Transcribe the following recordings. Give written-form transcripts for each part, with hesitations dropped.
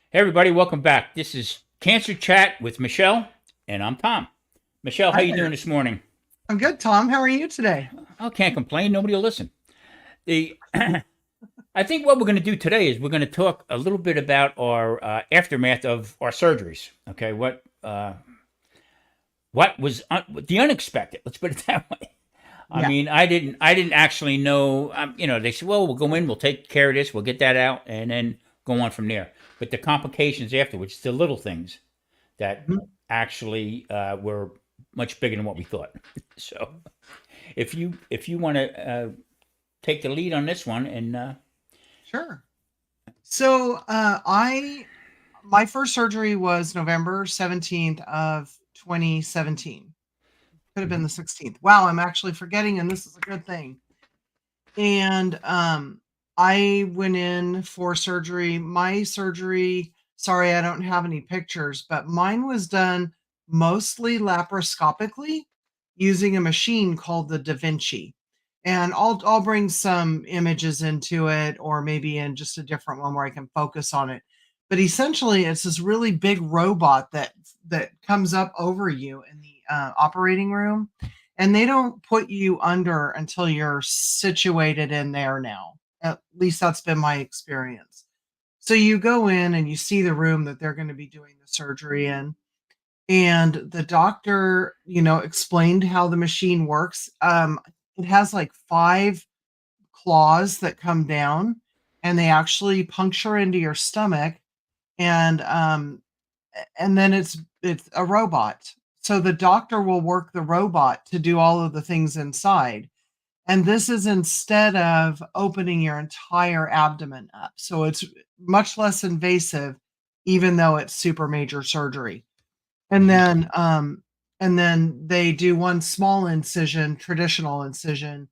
Hey everybody, welcome back. This is Cancer Chat with Michelle, and I'm Tom. Michelle, how Hi you doing there. this morning? I'm good, Tom. How are you today? I can't complain. Nobody will listen. The I think what we're going to do today is we're going to talk a little bit about our aftermath of our surgeries. Okay, what was the unexpected? Let's put it that way. I Yeah. mean, I didn't actually know. They said, well, we'll go in, we'll take care of this, we'll get that out, and then go on from there. But the complications afterwards, the little things that Mhm. actually were much bigger than what we thought. So if you want to take the lead on this one, and Sure. So, I my first surgery was November 17th of 2017. Could have been Mhm. the 16th. Wow, I'm actually forgetting, and this is a good thing. And I went in for surgery. My surgery, sorry, I don't have any pictures, but mine was done mostly laparoscopically using a machine called the Da Vinci. And I'll bring some images into it, or maybe in just a different one where I can focus on it. But essentially, it's this really big robot that comes up over you in the operating room, and they don't put you under until you're situated in there now. At least that's been my experience. So you go in and you see the room that they're going to be doing the surgery in. And the doctor, explained how the machine works. It has like five claws that come down and they actually puncture into your stomach. And then it's a robot. So the doctor will work the robot to do all of the things inside. And this is instead of opening your entire abdomen up. So it's much less invasive, even though it's super major surgery. And Mhm. then they do one small incision, traditional incision,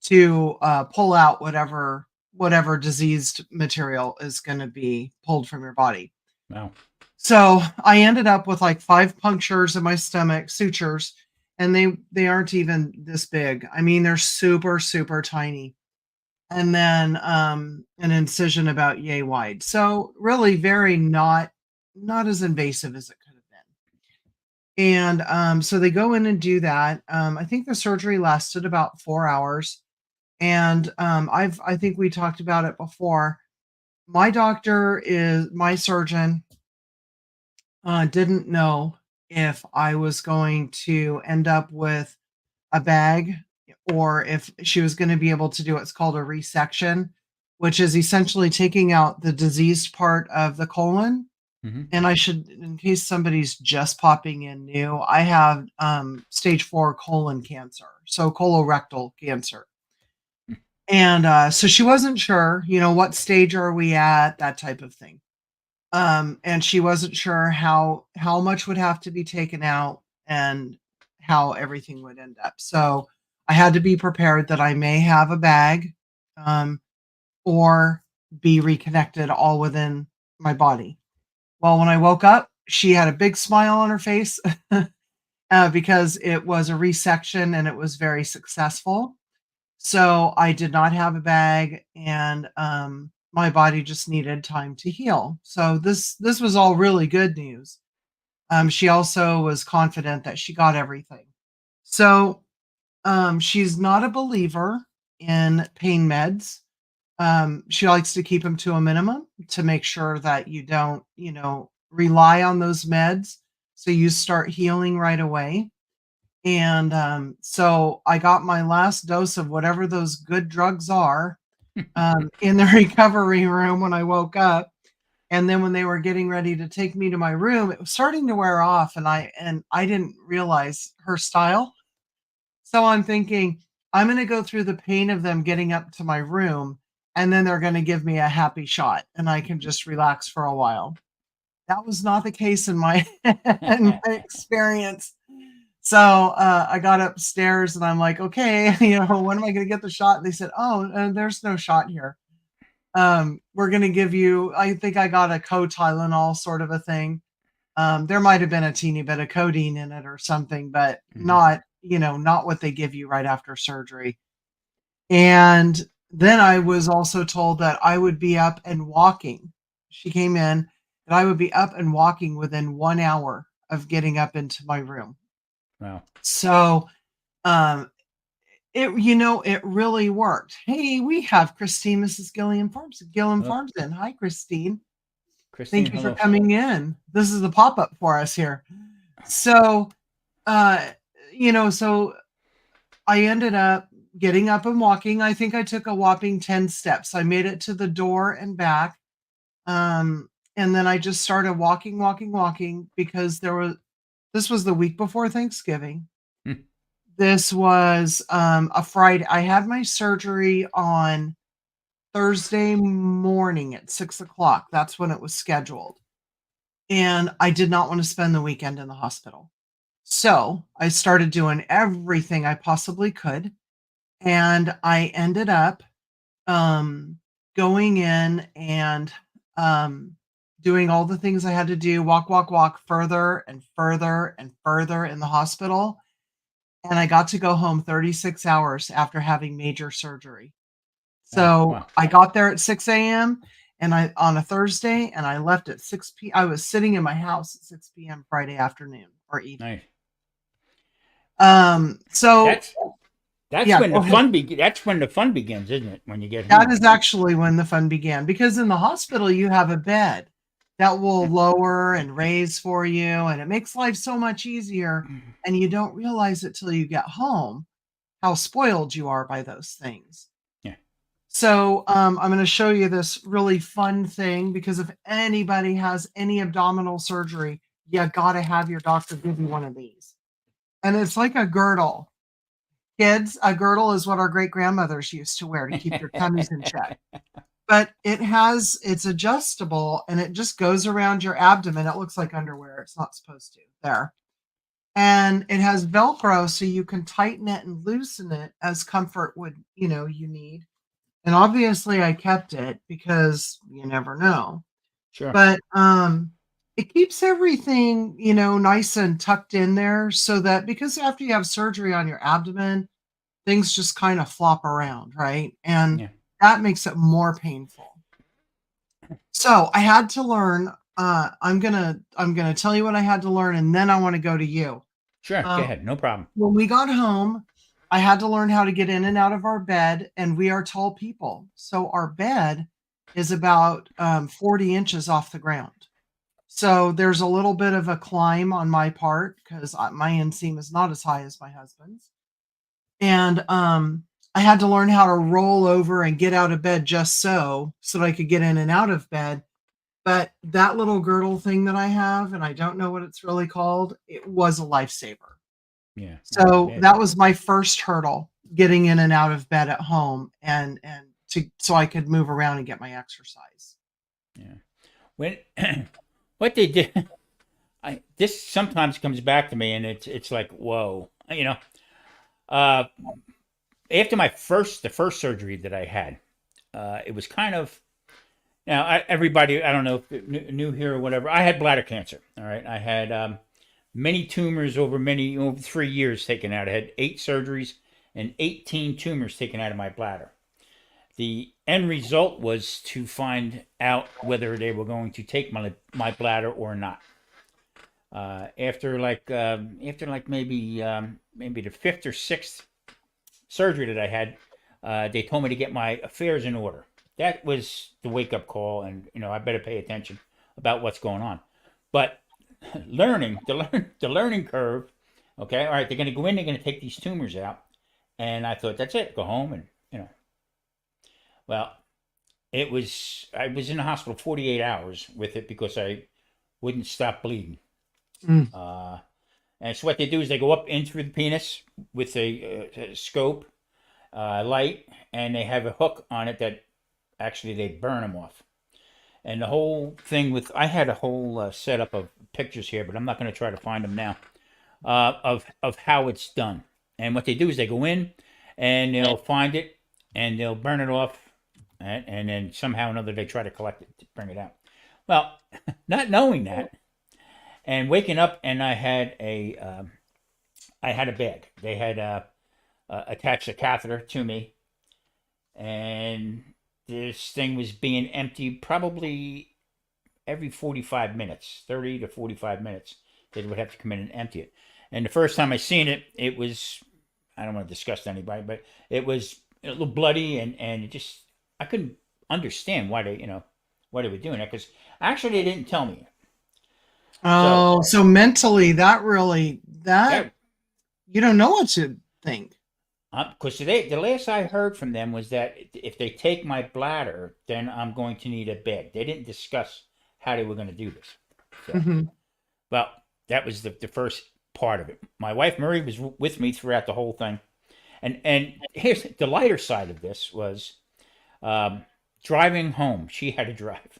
to pull out whatever diseased material is going to be pulled from your body. Wow. So I ended up with like five punctures in my stomach, sutures, and they aren't even this big. I mean, they're super, super tiny. And then an incision about yay wide. So really very not as invasive as it could have been. And so they go in and do that. I think the surgery lasted about 4 hours. And I think we talked about it before. My surgeon didn't know if I was going to end up with a bag or if she was going to be able to do what's called a resection, which is essentially taking out the diseased part of the colon. Hmm. And I should, in case somebody's just popping in new, I have stage 4 colon cancer, so colorectal cancer. And so she wasn't sure, what stage are we at, that type of thing. And she wasn't sure how much would have to be taken out and how everything would end up. So I had to be prepared that I may have a bag, um, or be reconnected all within my body. Well, when I woke up, she had a big smile on her face because it was a resection and it was very successful. So I did not have a bag, and my body just needed time to heal. So this was all really good news. She also was confident that she got everything. So she's not a believer in pain meds. She likes to keep them to a minimum to make sure that you don't, rely on those meds. So you start healing right away. And so I got my last dose of whatever those good drugs are in the recovery room when I woke up. And then when they were getting ready to take me to my room, it was starting to wear off, and I didn't realize her style. So I'm thinking, I'm going to go through the pain of them getting up to my room, and then they're going to give me a happy shot, and I can just relax for a while. That was not the case in my in my experience. So I got upstairs and I'm like, okay, when am I going to get the shot? And they said, oh, there's no shot here. We're going to give you, I think I got a co-Tylenol sort of a thing. There might have been a teeny bit of codeine in it or something, but Hmm. not what they give you right after surgery. And then I was also told that I would be up and walking. She came in, that I would be up and walking within 1 hour of getting up into my room. Wow. So, um, it really worked. Hey, we have Christine, Mrs. Gilliam Hello, Farms in. Hi, Christine. Christine. Thank you for Hello. coming in. This is the pop-up for us here. So, uh, so I ended up getting up and walking. I think I took a whopping 10 steps. I made it to the door and back. And then I just started walking, walking, walking because this was the week before Thanksgiving. Hmm. This was a Friday. I had my surgery on Thursday morning at 6 o'clock. That's when it was scheduled. And I did not want to spend the weekend in the hospital. So I started doing everything I possibly could. And I ended up going in and doing all the things I had to do, walk, walk, walk further and further and further in the hospital. And I got to go home 36 hours after having major surgery. Oh, So wow. I got there at 6 a.m. and I on a Thursday and I left at 6 p. I was sitting in my house at 6 p.m. Friday afternoon or evening. Nice. So That's that's yeah, when go the ahead. fun that's when the fun begins, isn't it? When you get That home. is actually when the fun began because in the hospital you have a bed that will lower and raise for you, and it makes life so much easier. And you don't realize it till you get home how spoiled you are by those things. Yeah. So I'm going to show you this really fun thing because if anybody has any abdominal surgery, you got to have your doctor give you one of these. And it's like a girdle. Kids, a girdle is what our great grandmothers used to wear to keep their tummies in check. But it's adjustable and it just goes around your abdomen. It looks like underwear. It's not supposed to. There. And it has Velcro so you can tighten it and loosen it as comfort you need. And obviously I kept it because you never know. Sure. But it keeps everything, nice and tucked in there so that because after you have surgery on your abdomen, things just kind of flop around, right? And Yeah. that makes it more painful. So I had to learn. I'm gonna tell you what I had to learn, and then I want to go to you. Sure. Go Um, ahead. No problem. when we got home, I had to learn how to get in and out of our bed, and we are tall people, so our bed is about 40 inches off the ground. So there's a little bit of a climb on my part because my inseam is not as high as my husband's. And I had to learn how to roll over and get out of bed just so that I could get in and out of bed. But that little girdle thing that I have, and I don't know what it's really called, it was a lifesaver. Yeah. I can So that imagine. was my first hurdle, getting in and out of bed at home and so I could move around and get my exercise. Yeah. When what they did, this sometimes comes back to me, and it's like whoa, Uh, after the first surgery that I had, it was kind of now everybody I don't know if new here or whatever. I had bladder cancer. All right, I had many tumors over 3 years taken out. I had 8 surgeries and 18 tumors taken out of my bladder. The end result was to find out whether they were going to take my bladder or not. After maybe the fifth or sixth surgery that I had, they told me to get my affairs in order. That was the wake up call, and I better pay attention about what's going on. But the learning curve. Okay, all right, they're going to go in, they're going to take these tumors out, and I thought that's it, go home, and well, I was in the hospital 48 hours with it because I wouldn't stop bleeding. Mm. And so what they do is they go up in through the penis with a scope, light, and they have a hook on it that actually they burn them off. And the whole thing I had a whole setup of pictures here, but I'm not going to try to find them now, of how it's done. And what they do is they go in and they'll find it and they'll burn it off, and then somehow or another they try to collect it to bring it out. Well, not knowing that and waking up, and I had a bag. They had attached a catheter to me, and this thing was being emptied probably every 45 minutes, 30 to 45 minutes, they would have to come in and empty it. And the first time I seen it, it was, I don't want to disgust anybody, but it was a little bloody, and it just, I couldn't understand why why they were doing that, because actually they didn't tell me. Oh, so mentally, that really, That, that you don't know what to think. because the last I heard from them was that if they take my bladder, then I'm going to need a bed. They didn't discuss how they were going to do this. So, Hmm. well, that was the first part of it. My wife Marie was with me throughout the whole thing, and here's the lighter side of this was um, driving home. She had to drive,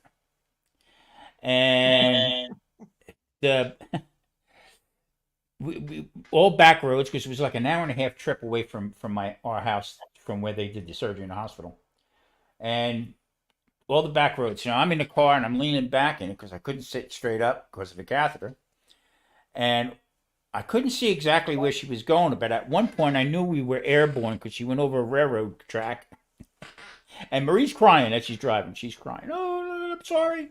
and the we all back roads, because it was like an hour and a half trip away from our house, from where they did the surgery in the hospital, and all the back roads. I'm in the car and I'm leaning back in it because I couldn't sit straight up because of the catheter, and I couldn't see exactly where she was going. But at one point, I knew we were airborne because she went over a railroad track, and Marie's crying as she's driving. She's crying. Oh, I'm sorry.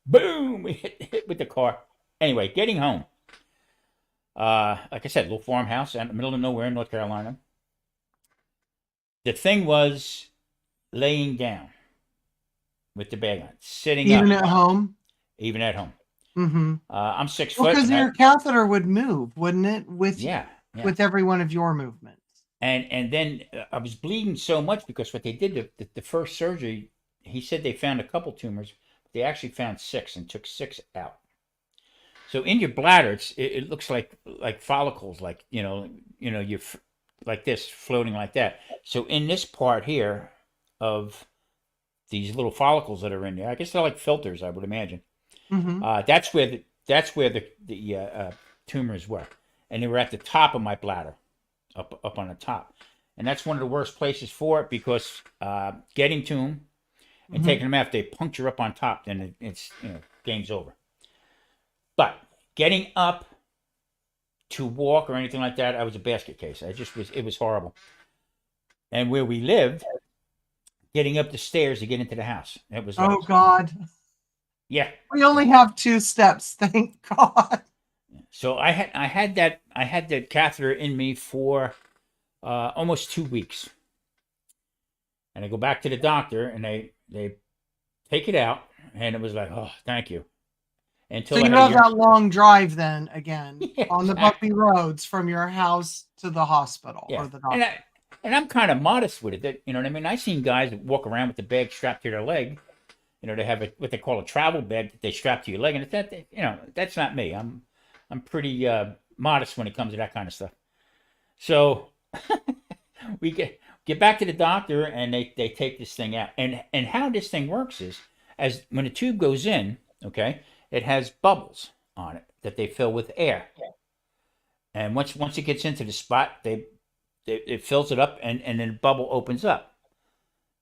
Boom! We hit with the car. Anyway, getting home. Like I said, little farmhouse in the middle of nowhere in North Carolina. The thing was laying down with the bag on, sitting Even up, at home. even at home. Mm-hmm. I'm 6 Well, foot. because And your catheter would move, wouldn't it, yeah, yeah. with every one of your movements? And then I was bleeding so much because what they did, the first surgery, he said they found a couple tumors. But they actually found 6 and took 6 out. So in your bladder, it looks like follicles, like you're like this floating like that. So in this part here of these little follicles that are in there, I guess they're like filters, I would imagine. Mm-hmm. That's where the tumors were, and they were at the top of my bladder, up on the top, and that's one of the worst places for it because getting to them and Mm-hmm. taking them out, if they puncture up on top, then it's game's over. But getting up to walk or anything like that, I was a basket case. It was horrible. And where we lived, getting up the stairs to get into the house, it was like, Oh God, yeah. we only have 2 steps. Thank God. So I had that catheter in me for almost 2 weeks, and I go back to the doctor, and they take it out, and it was like, oh, thank you. So Until I you had a have year. that long drive then again Yeah, on the exactly. bumpy roads from your house to the hospital or Yeah, the and doctor. I'm kind of modest with it. That you know what I mean. I seen guys that walk around with the bag strapped to their leg. They have what they call a travel bag that they strap to your leg, and it's that that's not me. I'm pretty modest when it comes to that kind of stuff. So we get back to the doctor, and they take this thing out, and how this thing works is, as when the tube goes in, okay, it has bubbles on it that they fill with air, and once it gets into the spot, it fills it up, and then the bubble opens up,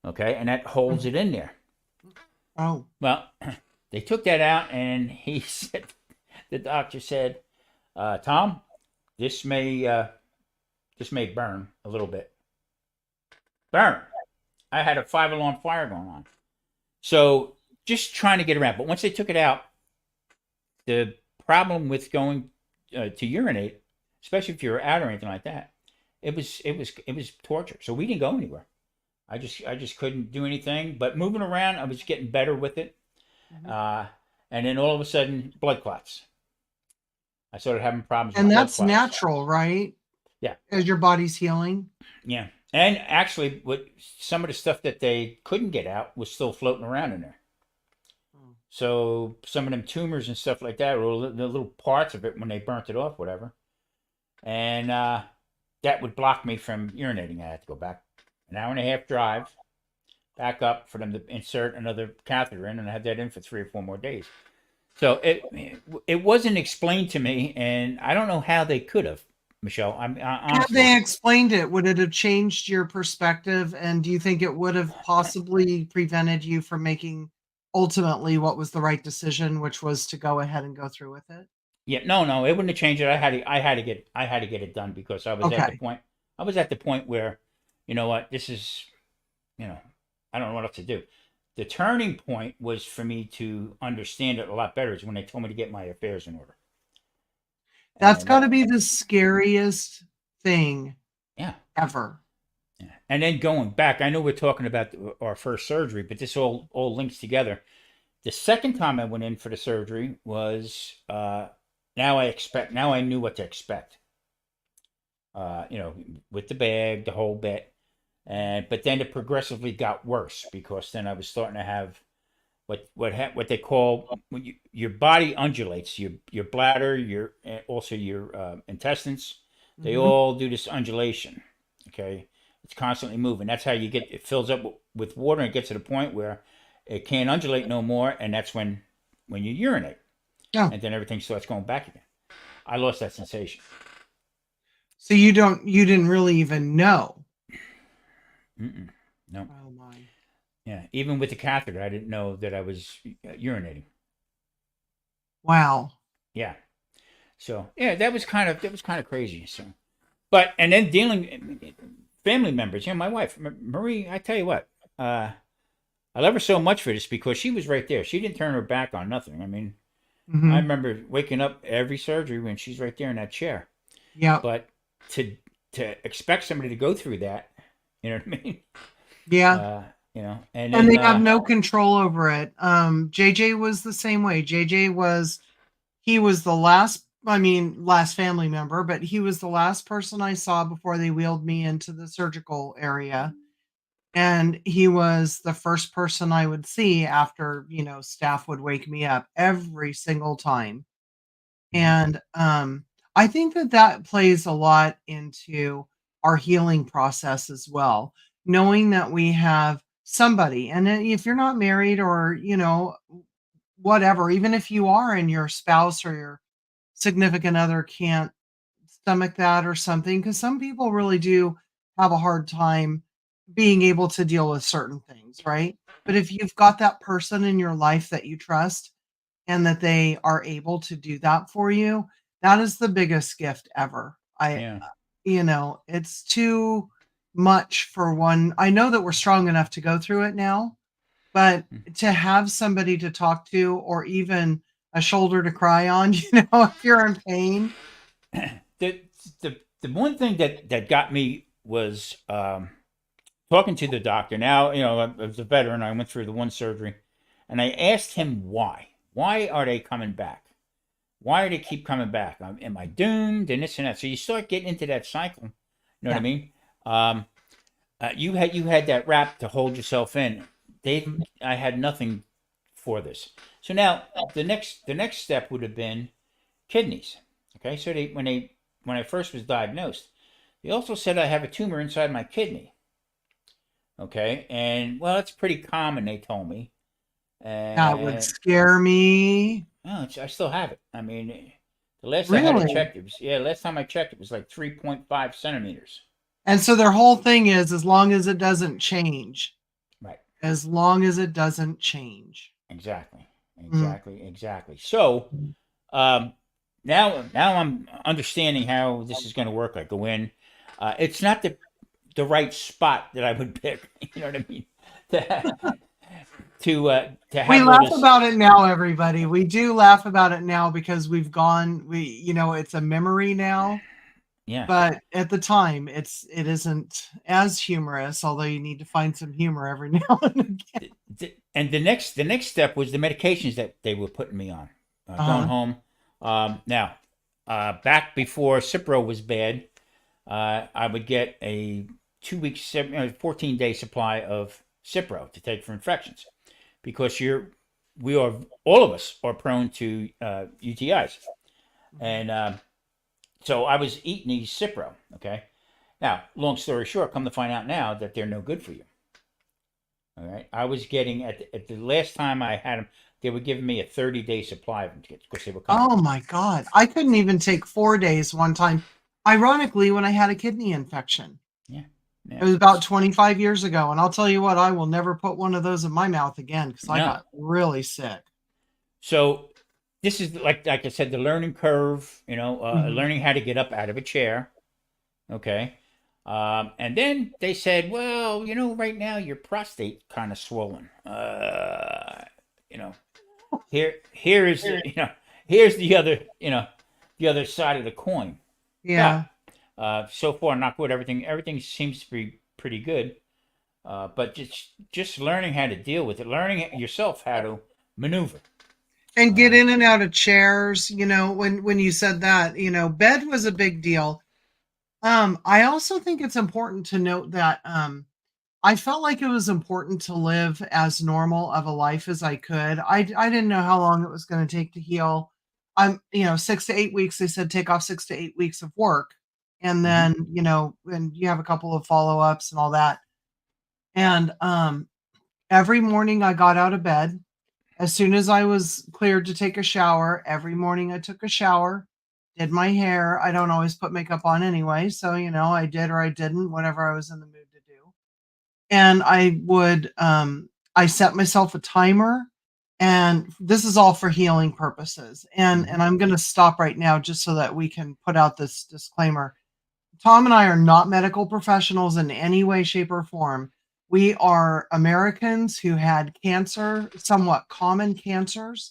okay, and that holds it in there. Oh, Well, they took that out, and he said, the doctor said, Tom, this may burn a little bit. Burn. I had a 5 alarm fire going on. So just trying to get around. But once they took it out, the problem with going to urinate, especially if you're out or anything like that, it was torture. So we didn't go anywhere. I just couldn't do anything. But moving around, I was getting better with it. mhm. Uh, and then all of a sudden, blood clots. I started having problems And with blood that's clots. natural, right? Yeah, As your body's healing. yeah. And actually, what some of the stuff that they couldn't get out was still floating around in there. So some of them tumors and stuff like that, or the little parts of it when they burnt it off, whatever, and that would block me from urinating. I had to go back an hour and a half drive back up for them to insert another catheter in, and I had that in for 3 or 4 more days. So it wasn't explained to me, and I don't know how they could have, Michelle. Had Honestly, they explained it, would it have changed your perspective? And do you think it would have possibly prevented you from making ultimately what was the right decision, which was to go ahead and go through with it? yeah, no, it wouldn't have changed it. I had to get it done because I was at the Okay. point. I was at the point where, you know what, this is, you know, I don't know what else to do. the turning point was for me to understand it a lot better is when they told me to get my affairs in order. That's And got to that, be the scariest thing yeah. ever. Yeah. And then going back, I know we're talking about our first surgery, but this all links together. The second time I went in for the surgery was now I knew what to expect. You know, with the bag, the whole bit, and but then it progressively got worse because then I was starting to have what they call when your body undulates, your bladder, your also your intestines, they Hmm. all do this undulation. Okay, it's constantly moving. That's how you get it fills up with water and it gets to the point where it can't undulate no more, and that's when you urinate, Yeah. and then everything starts going back again. I lost that sensation. So you didn't really even know. Mm-mm. No. Oh my. Yeah. Even with the catheter, I didn't know that I was urinating. Wow. Yeah. So yeah, that was kind of crazy. So, but and then dealing family members. You know, my wife Marie. I tell you what, I love her so much for this because she was right there. She didn't turn her back on nothing. I mean, I Hmm. remember waking up every surgery when she's right there in that chair. Yep. But to to expect somebody to go through that, you know what I mean? Yeah. Uh, you know, and And then they have no control over it. JJ was the same way. JJ was he was the last, I mean, last family member, but he was the last person I saw before they wheeled me into the surgical area. And he was the first person I would see after, staff would wake me up every single time. Mhm. And I think that that plays a lot into our healing process as well. Knowing that we have somebody, and then if you're not married or, whatever, even if you are and your spouse or your significant other can't stomach that or something, because some people really do have a hard time being able to deal with certain things, right? But if you've got that person in your life that you trust and that they are able to do that for you, that is the biggest gift ever. Yeah. It's too much for one. I know that we're strong enough to go through it now, but to have somebody to talk to or even a shoulder to cry on, if you're in pain. the the one thing that got me was talking to the doctor. Now you know I was a veteran. I went through the one surgery, and I asked him why. Why are they coming back? Why do they keep coming back? Am I doomed? And this and that. So you start getting into that cycle. You know what I Yeah. mean? Um, you had that rap to hold yourself in. Mhm. I had nothing for this. So now the next step would have been kidneys. Okay, so when I first was diagnosed, they also said I have a tumor inside my kidney. Okay, and well, it's pretty common. They told me, That would and scare me. well, I still have it. I mean, the last I had it Really? checked, it was yeah. Last time I checked, it was like 3.5 centimeters. And so their whole thing is as long as it doesn't change, Right. as long as it doesn't change. Exactly. Mm. Exactly. So um, now I'm understanding how this is going to work. I go in. It's not the right spot that I would pick. You know what I mean? To to We have all laugh this. about it now, everybody. We do laugh about it now because it's a memory now. Yeah. But at the time, it isn't as humorous, although you need to find some humor every now and again. And the next step was the medications that they were putting me on. Going Uh-huh. home. Now, back before Cipro was bad, I would get a 2 week, 14-day supply of Cipro to take for infections because we are all of us are prone to UTIs, Mhm. and so I was eating these Cipro. Okay, now long story short, come to find out now that they're no good for you. All right, I was getting at the last time I had them, they were giving me a 30-day supply of them because they were coming. Oh my God. I couldn't even take 4 days one time. Ironically, when I had a kidney infection. Yeah, It yeah, was about 25 years ago. And I'll tell you what, I will never put one of those in my mouth again because I no. got really sick. So this is like I said, the learning curve. Mhm. Learning how to get up out of a chair. Okay. And then they said, well, right now your prostate kind of swollen. You know, here is here's the other side of the coin. But Yeah. so far, not good. Everything seems to be pretty good. But just learning how to deal with it, learning yourself how to maneuver. And get Uh, in and out of chairs, when you said that, bed was a big deal. I also think it's important to note that I felt like it was important to live as normal of a life as I could. I didn't know how long it was going to take to heal. 6 to 8 weeks. They said take off 6 to 8 weeks of work, and mhm, then and you have a couple of follow ups and all that. And every morning I got out of bed as soon as I was cleared to take a shower. Every morning I took a shower, did my hair. I don't always put makeup on anyway, so I did or I didn't, whatever I was in the mood to do. And I set myself a timer, and this is all for healing purposes. And mhm, I'm going to stop right now just so that we can put out this disclaimer. Tom and I are not medical professionals in any way, shape, or form. We are Americans who had cancer, somewhat common cancers,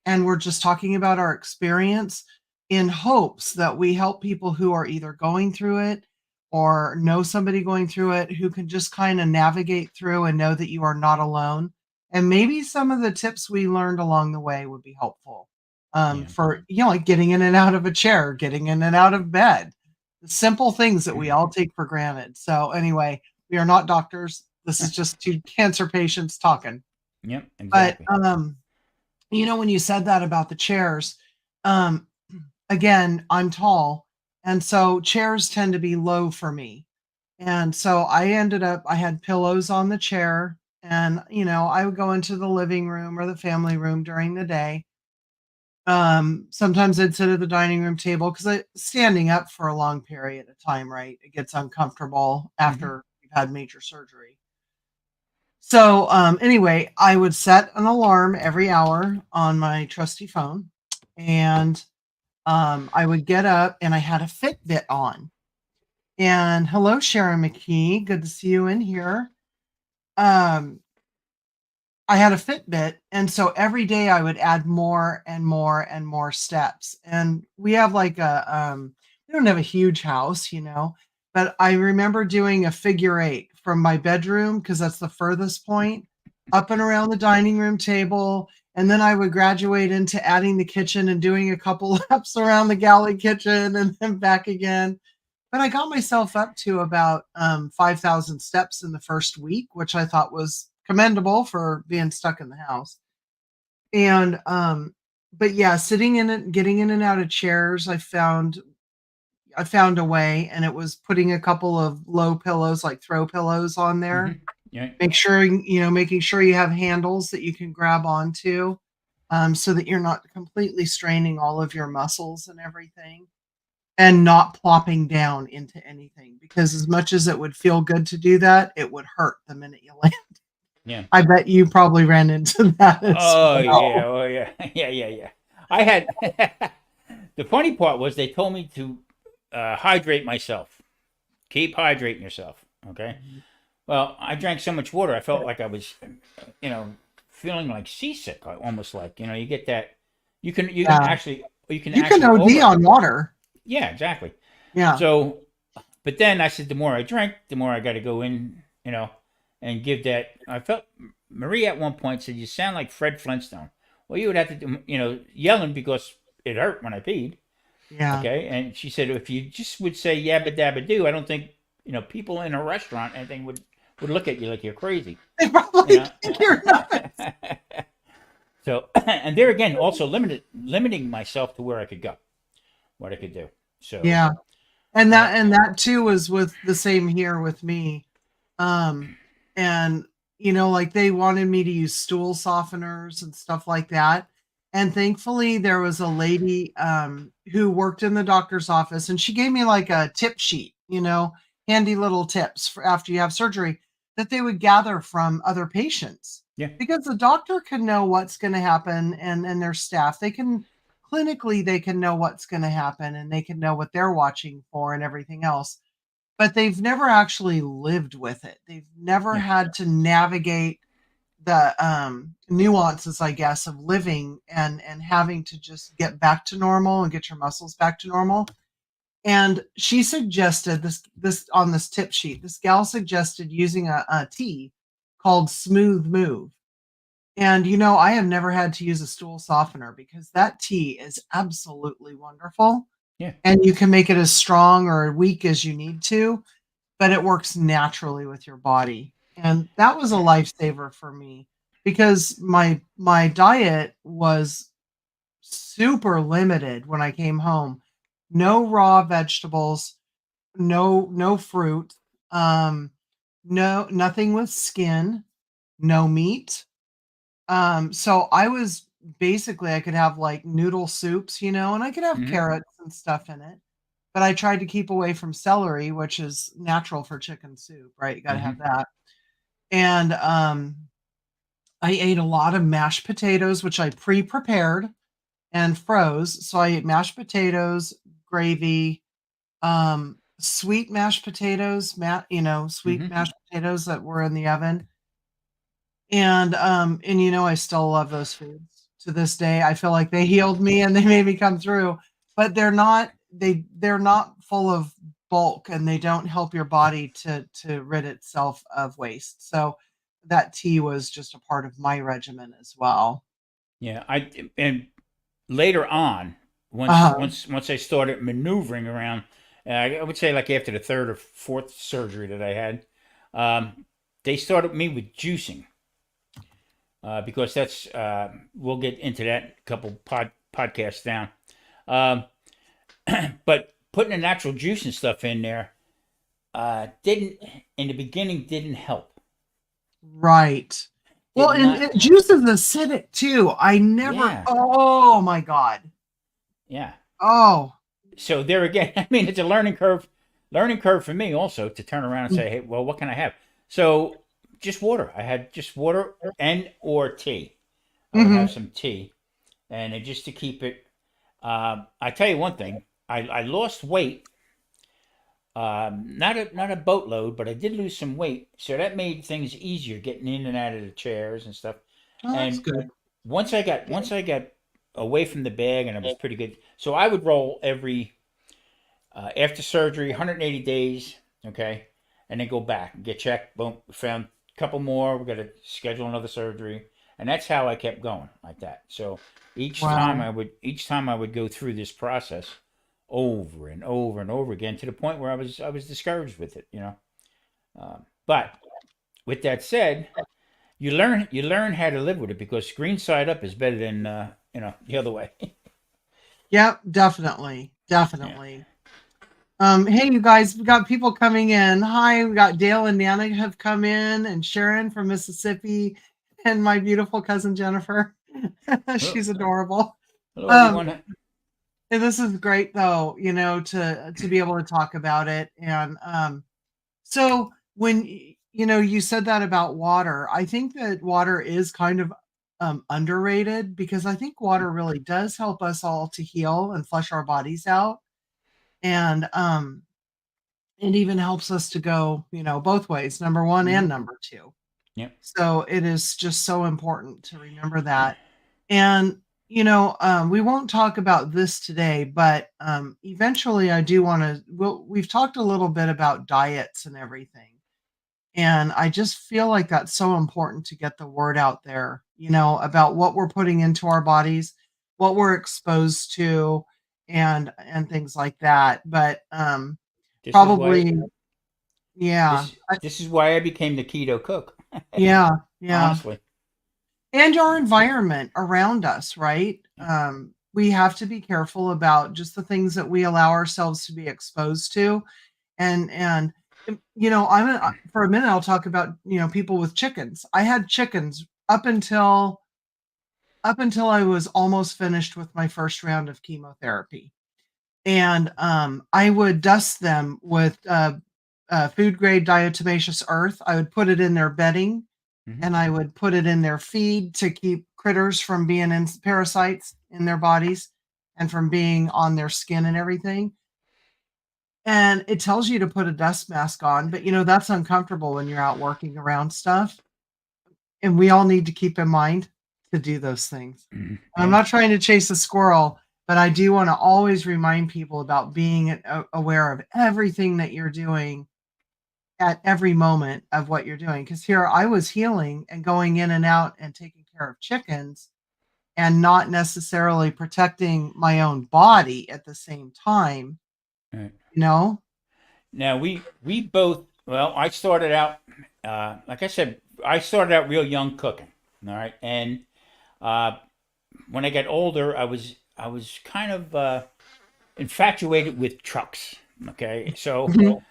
and we're just talking about our experience in hopes that we help people who are either going through it or know somebody going through it who can just kind of navigate through and know that you are not alone. And maybe some of the tips we learned along the way would be helpful yeah. for, like getting in and out of a chair, getting in and out of bed, the simple things that we all take for granted. So, anyway, we are not doctors. This is just two cancer patients talking. Yep, But exactly. when you said that about the chairs, um, again, I'm tall, and so chairs tend to be low for me. And so I had pillows on the chair, and I would go into the living room or the family room during the day. Sometimes I'd sit at the dining room table because standing up for a long period of time, right? It gets uncomfortable Hmm. after you've had major surgery. So, anyway, I would set an alarm every hour on my trusty phone, and I would get up, and I had a Fitbit on. And hello, Sharon McKee. Good to see you in here. Um, I had a Fitbit, and so every day I would add more and more and more steps. And we have like we don't have a huge house, but I remember doing a figure eight from my bedroom because that's the furthest point up and around the dining room table. And then I would graduate into adding the kitchen and doing a couple laps around the galley kitchen and then back again. But I got myself up to about 5,000 steps in the first week, which I thought was commendable for being stuck in the house. And but yeah, sitting in it, getting in and out of chairs, I found a way, and it was putting a couple of low pillows, like throw pillows on there. Hmm. Yeah. Making sure you have handles that you can grab onto, so that you're not completely straining all of your muscles and everything, and not plopping down into anything, because as much as it would feel good to do that, it would hurt the minute you land. Yeah. I bet you probably ran into that as Oh yeah. well. Oh yeah. Yeah. Yeah. Yeah. I had the funny part was they told me to hydrate myself. Keep hydrating yourself. Okay. Mhm. Well, I drank so much water, I felt like I was, you know, feeling like seasick. Almost like you get that. Yeah. You can You can actually OD over. on water. Yeah, exactly. Yeah. So, but then I said, the more I drink, the more I got to go in, and give that. I felt Marie at one point said, "You sound like Fred Flintstone." Well, you would have to do, yelling because it hurt when I peed. Yeah. Okay, and she said, if you just would say yabba dabba do, I don't think people in a restaurant anything would look at you like you're crazy. They You probably know. think you're nuts. So, and there again, also limiting myself to where I could go, what I could do. So, Yeah. And uh, that too was with the same here with me. Um, and like they wanted me to use stool softeners and stuff like that. And thankfully there was a lady who worked in the doctor's office, and she gave me like a tip sheet, handy little tips for after you have surgery that they would gather from other patients. yeah, Because the doctor can know what's going to happen, and their staff, they can know what's going to happen, and they can know what they're watching for and everything else. but they've never actually lived with it. They've never Yeah. had to navigate the nuances, I guess, of living and having to just get back to normal and get your muscles back to normal. And she suggested this on this tip sheet. This gal suggested using a tea called Smooth Move. And I have never had to use a stool softener because that tea is absolutely wonderful. Yeah. And you can make it as strong or weak as you need to, but it works naturally with your body. And that was a lifesaver for me because my diet was super limited when I came home. No raw vegetables, no fruit, um, no nothing with skin, no meat. So I was basically I could have like noodle soups, and I could have Hmm. carrots and stuff in it. But I tried to keep away from celery, which is natural for chicken soup, right? You got to have Hmm. that. And I ate a lot of mashed potatoes, which I pre-prepared and froze. So I ate mashed potatoes, gravy, sweet mashed potatoes, sweet Hmm. mashed potatoes that were in the oven. And I still love those foods to this day. I feel like they healed me and they made me come through, but they're not full of bulk and they don't help your body to rid itself of waste. So that tea was just a part of my regimen as well. Yeah. And later on, Uh-huh. once I started maneuvering around, I would say like after the third or fourth surgery that I had, they started me with juicing, because that's we'll get into that a couple podcasts down. Um, but putting the natural juice and stuff in there didn't in the beginning didn't help. Right. Well, Did and not. juice is acidic too. I never Yeah. Oh my God. Yeah. Oh. So there again, I mean, it's a learning curve for me also to turn around and say, hey, well, what can I have? So just water. I had just water and or tea. I would have Mhm. some tea, and just to keep it. I tell you one thing. I lost weight. Not a boatload, but I did lose some weight, so that made things easier getting in and out of the chairs and stuff. Oh, that's And good. once I got away from the bag, and I was pretty good. So I would roll every after surgery, 180 days, okay, and then go back and get checked. Boom, we found a couple more. We got to schedule another surgery, and that's how I kept going like that. So Wow. each time I would go through this process over and over and over again to the point where I was discouraged with it, you know. But with that said, you learn how to live with it because green side up is better than the other way. Yep, definitely. Yeah. Definitely. Hey, you guys, we got people coming in. Hi, we got Dale and Nana have come in, and Sharon from Mississippi, and my beautiful cousin Jennifer. Hello, She's adorable. hello Um, everyone. and this is great though, to be able to talk about it. And so when you said that about water, I think that water is kind of underrated because I think water really does help us all to heal and flush our bodies out. And it even helps us to go, both ways, number 1 and Hmm. number 2. Yep. So it is just so important to remember that. And, we won't talk about this today, but eventually I do want to. We've talked a little bit about diets and everything. And I just feel like that's so important to get the word out there, about what we're putting into our bodies, what we're exposed to, and things like that. But This is why probably, yeah, this is why I became the keto cook. yeah, yeah. Honestly. And our environment around us, right? We have to be careful about just the things that we allow ourselves to be exposed to. And for a minute I'll talk about, people with chickens. I had chickens up until I was almost finished with my first round of chemotherapy. And I would dust them with food grade diatomaceous earth. I would put it in their bedding Hmm. and I would put it in their feed to keep critters from being in parasites in their bodies and from being on their skin and everything. and it tells you to put a dust mask on, but that's uncomfortable when you're out working around stuff. And we all need to keep in mind to do those things. I'm Yeah. not trying to chase a squirrel, but I do want to always remind people about being aware of everything that you're doing at every moment of what you're doing. Because here I was healing and going in and out and taking care of chickens and not necessarily protecting my own body at the same time, Right. you know? Now we both. Well, I started out, like I said, I started out real young cooking. All right, and uh, when I got older, I was kind of infatuated with trucks. Okay, so Mhm.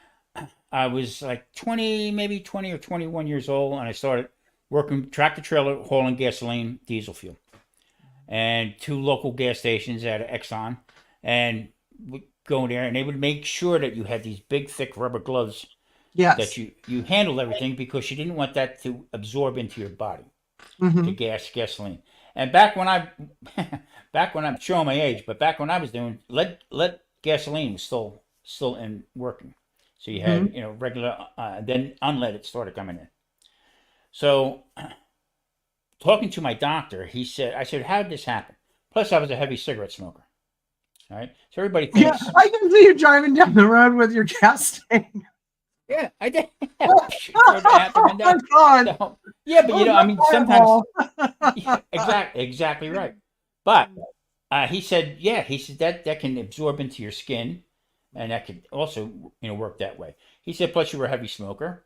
I was like 20, maybe 20 or 21 years old, and I started working tractor trailer hauling gasoline, diesel fuel, and two local gas stations at Exxon, and would go there, and they would make sure that you had these big, thick rubber gloves that Yes. you handled everything because you didn't want that to absorb into your body, to Hmm. gasoline. And back when I, back when I'm showing my age, but back when I was doing lead gasoline was still in working. So you Hmm. had regular, then unleaded started coming in. So talking to my doctor, I said, how did this happen? Plus, I was a heavy cigarette smoker. All right, so everybody Yeah, thinks, I can see you driving down the road with your gas tank. yeah, I did. Throw the half the Oh my window. god. So yeah, but Oh, I that's mean, sometimes horrible. yeah, exactly right. But he said, yeah, he said that can absorb into your skin, and that could also work that way. He said, plus you were a heavy smoker,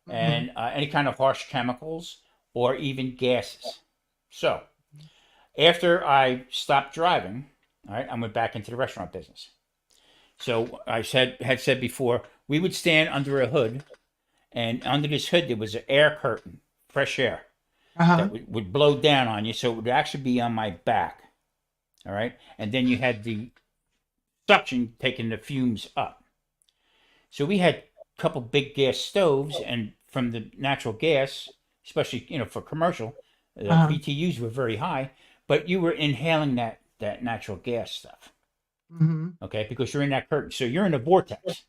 Mhm. and any kind of harsh chemicals or even gases. So after I stopped driving, all right, I went back into the restaurant business. So I had said before, we would stand under a hood, and under this hood there was an air curtain, fresh air Uh-huh. that would blow down on you, so it would actually be on my back. All right, and then you had the suction taking the fumes up. So we had a couple big gas stoves, and from the natural gas, especially for commercial, the Uh-huh. BTUs were very high, but you were inhaling that natural gas stuff. Mhm. Okay, because you're in that curtain, so you're in a vortex,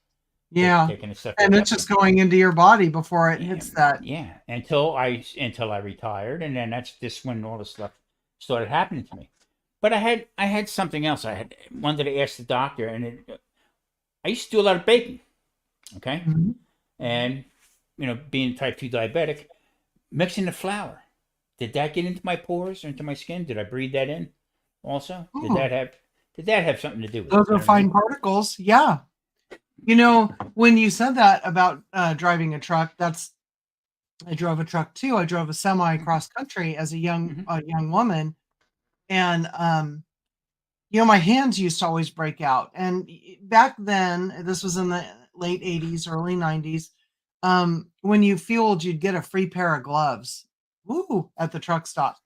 Yeah. taking the stuff And goes it's up just there. going into your body before it Yeah, hits that. yeah. Until I retired, and then that's just when all this stuff started happening to me. But I had something else. I had wanted to ask the doctor, and I used to do a lot of baking. Okay, Mhm. and being type 2 diabetic, mixing the flour, did that get into my pores or into my skin? Did I breathe that in? Also, did Ooh, that have something to do with it? those You are know what I fine mean? particles. Yeah. When you said that about driving a truck, I drove a truck too. I drove a semi Hmm. cross country as Hmm. a young woman, and my hands used to always break out. And back then, this was in the late '80s, early '90s. When you fueled, you'd get a free pair of gloves. Woo, at the truck stop.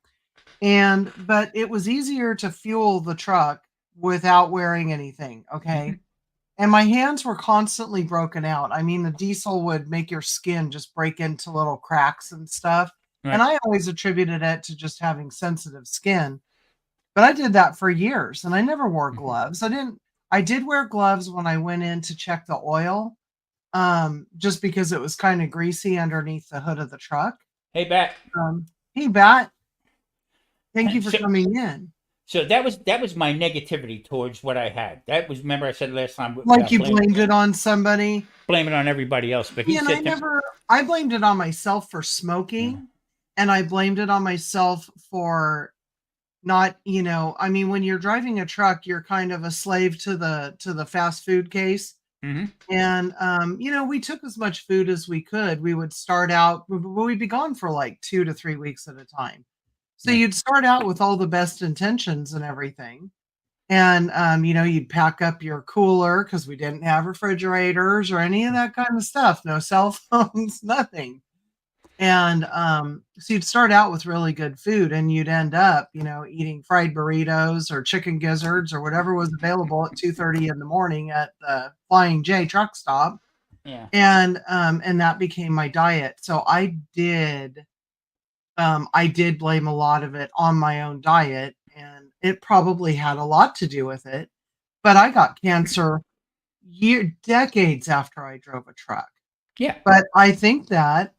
But it was easier to fuel the truck without wearing anything. Hmm. Okay. And my hands were constantly broken out. I mean, the diesel would make your skin just break into little cracks and stuff. And Right. I always attributed it to just having sensitive skin. But I did that for years and I never wore Hmm. gloves. I did wear gloves when I went in to check the oil, just because it was kind of greasy underneath the hood of the truck. Hey, Bat. Hey, Bat, thank you for So, coming in. so that was my negativity towards what I had. That was, remember I said last time Like about you blamed it on somebody. blaming on everybody else. But he Yeah, and said to me, I blamed it on myself for yeah. smoking, and I blamed it on myself for not, I mean, when you're driving a truck, you're kind of a slave to the fast food case. Hmm. And we took as much food as we could. We would start out, we'd be gone for like 2 to 3 weeks at a time. So Yeah. you'd start out with all the best intentions and everything. And you'd pack up your cooler because we didn't have refrigerators or any of that kind of stuff. No cell phones, nothing. And so you'd start out with really good food and you'd end up, eating fried burritos or chicken gizzards or whatever was available at 2:30 in the morning at the Flying J truck stop. Yeah. And that became my diet. So I did blame a lot of it on my own diet, and it probably had a lot to do with it. But I got cancer decades after I drove a truck. Yeah. But I think that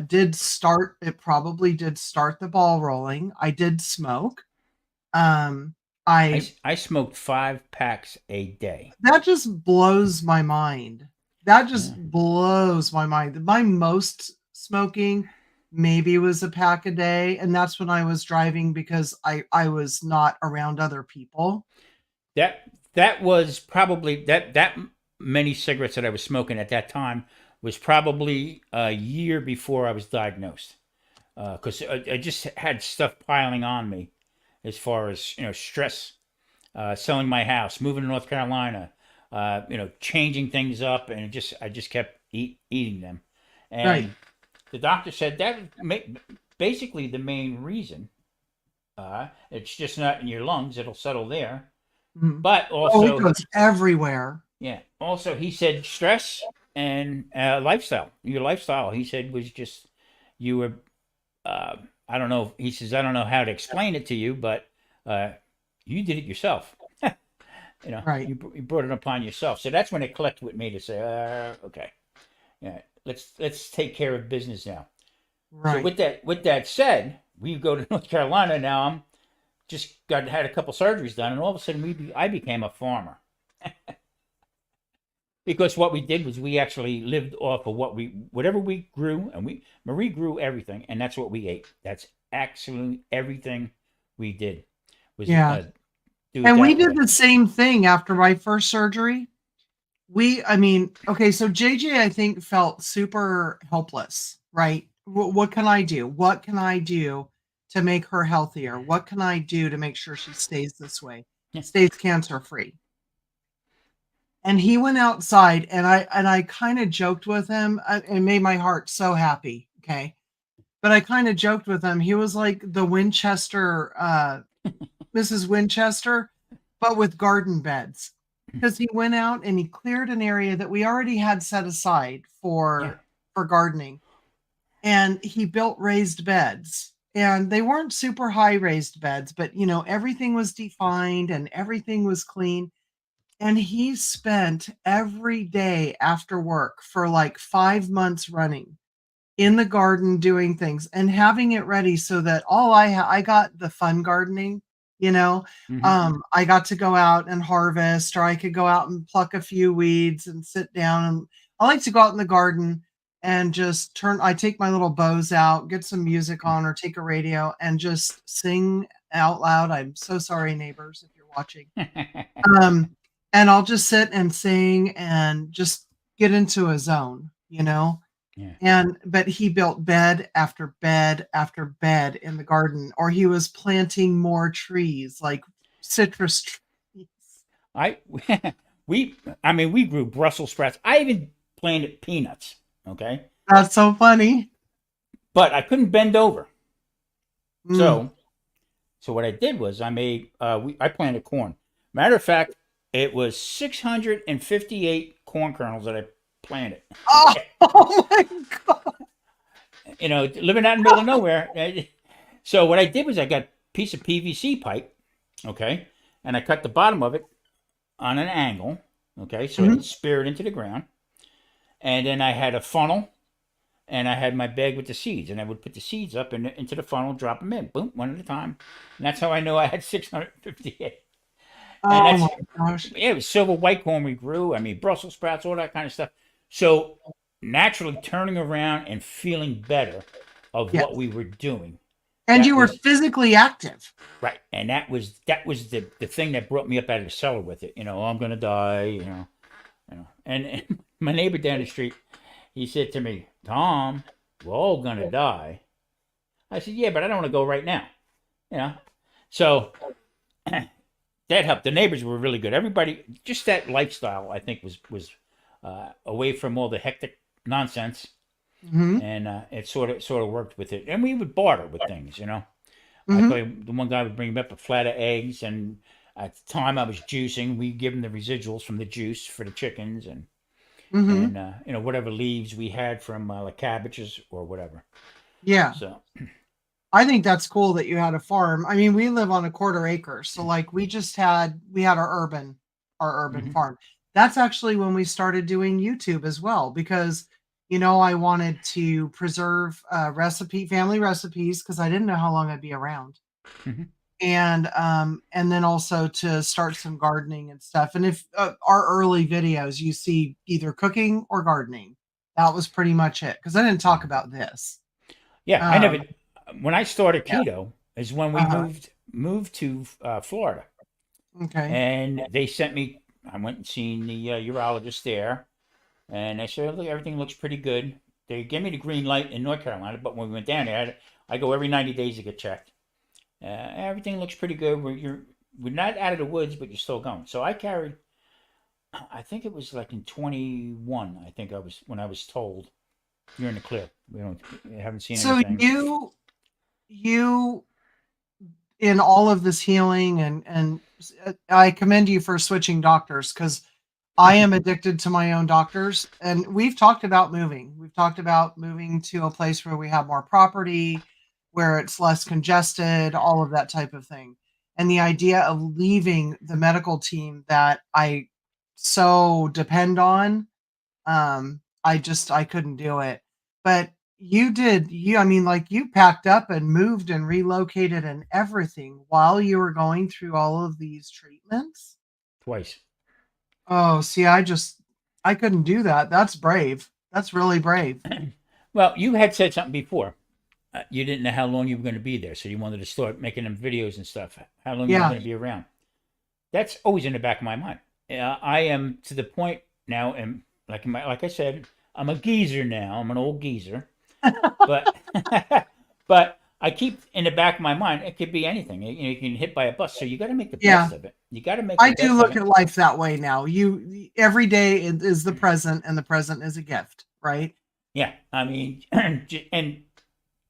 did start. It probably did start the ball rolling. I did smoke. Um, I I smoked 5 packs a day. That just blows my mind. That just Yeah. blows my mind. My most smoking maybe was a pack a day, and that's when I was driving because I was not around other people. That was probably that many cigarettes that I was smoking at that time was probably a year before I was diagnosed. Because I just had stuff piling on me as far as stress, selling my house, moving to North Carolina, changing things up, and I just kept eating them, Right. and the doctor said that basically the main reason. It's just not in your lungs; it'll settle there. Mhm. But Oh, it also, goes everywhere. yeah, also he said stress and lifestyle. Your lifestyle, he said, was just you were. Uh, I don't know. He says I don't know how to explain it to you, but uh, you did it yourself. Right. You brought it upon yourself. So that's when it clicked with me to say, okay, yeah, let's take care of business now. So Right. with that said, we go to North Carolina now. I'm just had a couple surgeries done, and all of a sudden I became a farmer because what we did was we actually lived off of whatever we grew, and Marie grew everything, and that's what we ate. That's actually everything we did was Yeah. do it And we that did way. the same thing after my first surgery. I mean, okay, so JJ, I think, felt super helpless, right? What can I do? What can I do to make her healthier? What can I do to make sure she stays this way, Yeah. stays cancer free? And he went outside, and I kind of joked with him. It made my heart so happy. Okay, but I kind of joked with him. He was like the Winchester, Mrs. Winchester, but with garden beds. Because he went out and he cleared an area that we already had set aside Yeah. for gardening, and he built raised beds. And they weren't super high raised beds, but everything was defined and everything was clean. And he spent every day after work for like 5 months running in the garden doing things and having it ready so that I got the fun gardening, you know. Hmm. I got to go out and harvest, or I could go out and pluck a few weeds and sit down, and I like to go out in the garden and just I take my little bows out, get some music on, or take a radio and just sing out loud. I'm so sorry, neighbors, if you're watching. Um, and I'll just sit and sing and just get into a zone, you know? Yeah. But he built bed after bed after bed in the garden, or he was planting more trees, like citrus trees. I I mean we grew Brussels sprouts. I even planted peanuts. Okay, That's so funny. but I couldn't bend over. Mm. So what I did was I planted corn. Matter of fact, it was 658 corn kernels that I planted. Oh, oh my god. Living out in the middle of nowhere. So what I did was I got a piece of PVC pipe, okay, and I cut the bottom of it on an angle, okay, so I Mhm. could spear it into the ground. And then I had a funnel, and I had my bag with the seeds, and I would put the seeds up into the funnel, drop them in, boom, one at a time, and that's how I know I had 658. And Oh my gosh. yeah, it was silver white corn we grew. I mean, Brussels sprouts, all that kind of stuff. So naturally, turning around and feeling better of what Yes. we were doing. And That you were was physically active. right, and that was the thing that brought me up out of the cellar with it. Oh, I'm gonna die. And my neighbor down the street, he said to me, Tom, we're all gonna die. I said, yeah, but I don't want to go right now. You know, so that helped. The neighbors were really good. Everybody, just that lifestyle, I think, was away from all the hectic nonsense, Hmm. and it sort of worked with it. And we would barter with things. I Hmm. tell you, the one guy would bring me up a flat of eggs, and at the time I was juicing, we give him the residuals from the juice for the chickens, and Hmm. and whatever leaves we had from like cabbages or whatever. Yeah. So I think that's cool that you had a farm. I mean, we live on a quarter acre, so like we had our urban mhm. farm. that's actually when we started doing YouTube as well, because I wanted to preserve family recipes, because I didn't know how long I'd be around, Mhm. and then also to start some gardening and stuff. And if our early videos, you see either cooking or gardening, that was pretty much it, because I didn't talk about this. Yeah, I never. Um, When I started yeah. keto is when we Uh-huh. moved to Florida, Okay. and they sent me. I went and seen the urologist there, and they said, "Look, everything looks pretty good." They gave me the green light in North Carolina, but when we went down there, I go every 90 days to get checked. Everything looks pretty good. We're not out of the woods, but you're still going. So I carried. I think it was like in 21. I think I was when I was told you're in the clear. We haven't seen So anything. you in all of this healing, and I commend you for switching doctors, because I am addicted to my own doctors, and we've talked about moving. We've talked about moving to a place where we have more property, where it's less congested, all of that type of thing. And the idea of leaving the medical team that I so depend on, I couldn't do it. But I mean, like, you packed up and moved and relocated and everything while you were going through all of these treatments? Twice. Oh, see, I couldn't do that. That's brave. That's really brave. Well, you had said something before. You didn't know how long you were going to be there, so you wanted to start making them videos and stuff. How long you were Yeah. going to be around? That's always in the back of my mind. I am to the point now, and like I said, I'm a geezer now. I'm an old geezer, but but I keep in the back of my mind. It could be anything. You can hit by a bus, so you got to make the Yeah. best of it. You got to make the I do best of look it. at life that way now. Every day is the present, and the present is a gift, right? Yeah, I mean, and